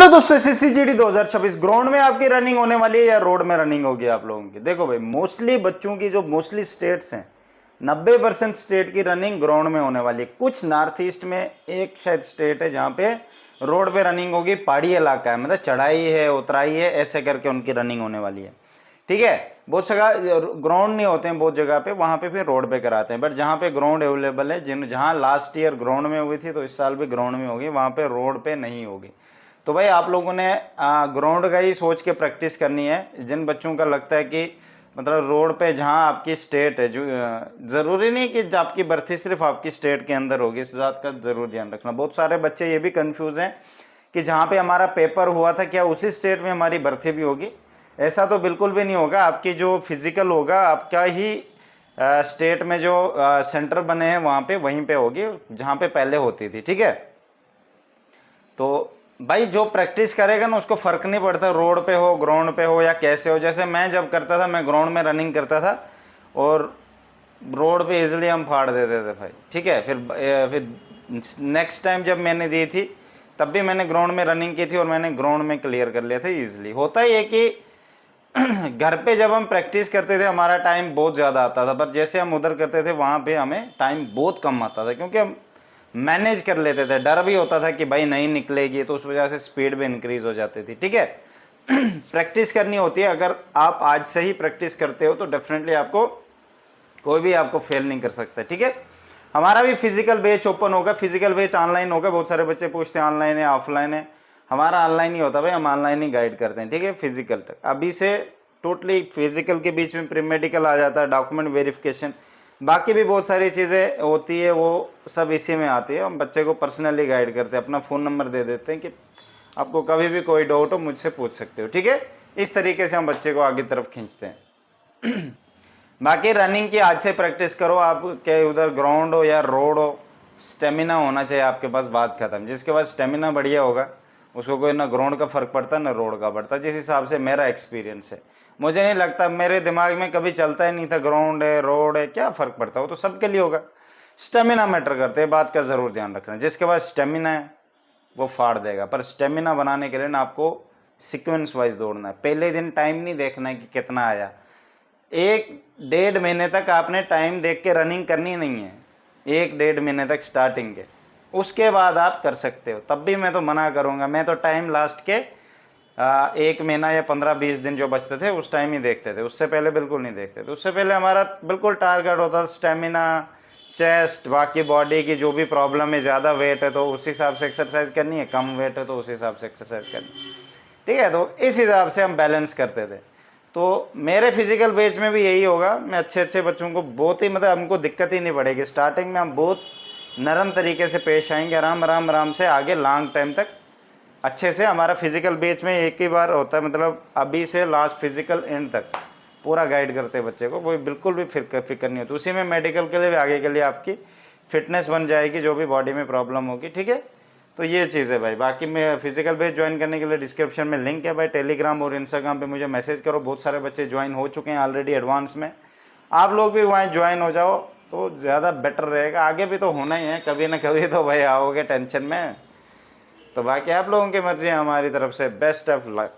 दोस्तों SSCGD 2026 ground में आपकी रनिंग होने वाली है या रोड में रनिंग होगी आप लोगों की। देखो भाई, मोस्टली बच्चों की जो मोस्टली स्टेट्स हैं 90% स्टेट की रनिंग ग्राउंड में होने वाली है। कुछ नॉर्थ ईस्ट में एक शायद स्टेट है जहाँ पे रोड पे रनिंग होगी, पहाड़ी इलाका है, मतलब चढ़ाई है उतराई है, ऐसे करके उनकी रनिंग होने वाली है। ठीक है, बहुत जगह ग्राउंड नहीं होते हैं, बहुत जगह पे वहाँ पे फिर रोड पे कराते हैं। बट जहाँ पे ग्राउंड अवेलेबल है, जहाँ लास्ट ईयर ग्राउंड में हुई थी तो इस साल भी ग्राउंड में होगी, वहाँ पे रोड पे नहीं होगी। तो भाई आप लोगों ने ग्राउंड का ही सोच के प्रैक्टिस करनी है। जिन बच्चों का लगता है कि मतलब रोड पे जहाँ आपकी स्टेट है, जो ज़रूरी नहीं कि आपकी भर्ती सिर्फ आपकी स्टेट के अंदर होगी, इस बात का ज़रूर ध्यान रखना। बहुत सारे बच्चे ये भी कंफ्यूज हैं कि जहाँ पे हमारा पेपर हुआ था क्या उसी स्टेट में हमारी भर्ती भी होगी। ऐसा तो बिल्कुल भी नहीं होगा। आपकी जो फिजिकल होगा आपका ही स्टेट में जो सेंटर बने हैं वहाँ पे वहीं पे होगी जहाँ पे पहले होती थी। ठीक है, तो भाई जो प्रैक्टिस करेगा ना उसको फर्क नहीं पड़ता रोड पे हो ग्राउंड पे हो या कैसे हो। जैसे मैं जब करता था, मैं ग्राउंड में रनिंग करता था और रोड पे इजीली हम फाड़ देते थे भाई। ठीक है, फिर नेक्स्ट टाइम जब मैंने दी थी तब भी मैंने ग्राउंड में रनिंग की थी और मैंने ग्राउंड में क्लियर कर लिया था इजीली। होता ही है कि घर पे जब हम प्रैक्टिस करते थे हमारा टाइम बहुत ज़्यादा आता था, पर जैसे हम उधर करते थे वहाँ पे हमें टाइम बहुत कम आता था, क्योंकि हम मैनेज कर लेते थे। डर भी होता था कि भाई नहीं निकलेगी, तो उस वजह से स्पीड भी इंक्रीज हो जाती थी। ठीक है, प्रैक्टिस करनी होती है। अगर आप आज से ही प्रैक्टिस करते हो तो डेफिनेटली आपको कोई भी आपको फेल नहीं कर सकता। ठीक है, हमारा भी फिजिकल बैच ओपन होगा, फिजिकल बैच ऑनलाइन होगा। बहुत सारे बच्चे पूछते हैं ऑनलाइन है ऑफलाइन है, हमारा ऑनलाइन ही होता है भाई, हम ऑनलाइन ही गाइड करते हैं। ठीक है, फिजिकल तक अभी से टोटली फिजिकल के बीच में प्री मेडिकल आ जाता है, डॉक्यूमेंट वेरिफिकेशन, बाकी भी बहुत सारी चीज़ें होती है, वो सब इसी में आती है। हम बच्चे को पर्सनली गाइड करते हैं, अपना फ़ोन नंबर दे देते हैं कि आपको कभी भी कोई डाउट हो मुझसे पूछ सकते हो। ठीक है, इस तरीके से हम बच्चे को आगे तरफ खींचते हैं। बाकी रनिंग की आज से प्रैक्टिस करो। आप के उधर ग्राउंड हो या रोड हो, स्टेमिना होना चाहिए आपके पास, बात खत्म। जिसके पास स्टेमिना बढ़िया होगा उसको कोई ना ग्राउंड का फर्क पड़ता ना रोड का पड़ता, जिस हिसाब से मेरा एक्सपीरियंस है। मुझे नहीं लगता, मेरे दिमाग में कभी चलता ही नहीं था ग्राउंड है रोड है क्या फ़र्क पड़ता, वो तो सबके लिए होगा। स्टेमिना मैटर करते हैं, बात का ज़रूर ध्यान रखना। जिसके पास स्टेमिना है वो फाड़ देगा, पर स्टेमिना बनाने के लिए ना आपको सीक्वेंस वाइज दौड़ना है। पहले दिन टाइम नहीं देखना है कि कितना आया, 1-1.5 महीने तक आपने टाइम देख के रनिंग करनी नहीं है, 1-1.5 महीने तक स्टार्टिंग के, उसके बाद आप कर सकते हो। तब भी मैं तो मना करूँगा, मैं तो टाइम लास्ट के 1 महीना या 15-20 दिन जो बचते थे उस टाइम ही देखते थे, उससे पहले बिल्कुल नहीं देखते थे। उससे पहले हमारा बिल्कुल टारगेट होता था स्टेमिना, चेस्ट, बाकी बॉडी की जो भी प्रॉब्लम है, ज़्यादा वेट है तो उस हिसाब से एक्सरसाइज करनी है, कम वेट है तो उस हिसाब से एक्सरसाइज करनी है। ठीक है, तो इस हिसाब से हम बैलेंस करते थे। तो मेरे फिजिकल बेच में भी यही होगा। मैं अच्छे अच्छे बच्चों को बहुत ही मतलब हमको दिक्कत ही नहीं पड़ेगी। स्टार्टिंग में हम बहुत नरम तरीके से पेश आएंगे, आराम आराम आराम से आगे लॉन्ग टाइम तक अच्छे से। हमारा फिजिकल बेच में एक ही बार होता है, मतलब अभी से लास्ट फिजिकल एंड तक पूरा गाइड करते हैं बच्चे को, कोई बिल्कुल भी फिक्र नहीं होती। उसी में मेडिकल के लिए भी आगे के लिए आपकी फिटनेस बन जाएगी, जो भी बॉडी में प्रॉब्लम होगी। ठीक है, तो ये चीज़ है भाई। बाकी मैं फिजिकल बेस ज्वाइन करने के लिए डिस्क्रिप्शन में लिंक है भाई, टेलीग्राम और इंस्टाग्राम पे मुझे मैसेज करो। बहुत सारे बच्चे ज्वाइन हो चुके हैं ऑलरेडी एडवांस में, आप लोग भी वहाँ ज्वाइन हो जाओ तो ज़्यादा बेटर रहेगा। आगे भी तो होना ही है, कभी ना कभी तो भाई आओगे टेंशन में। तो बाकी आप लोगों की मर्जी है, हमारी तरफ से बेस्ट ऑफ लक।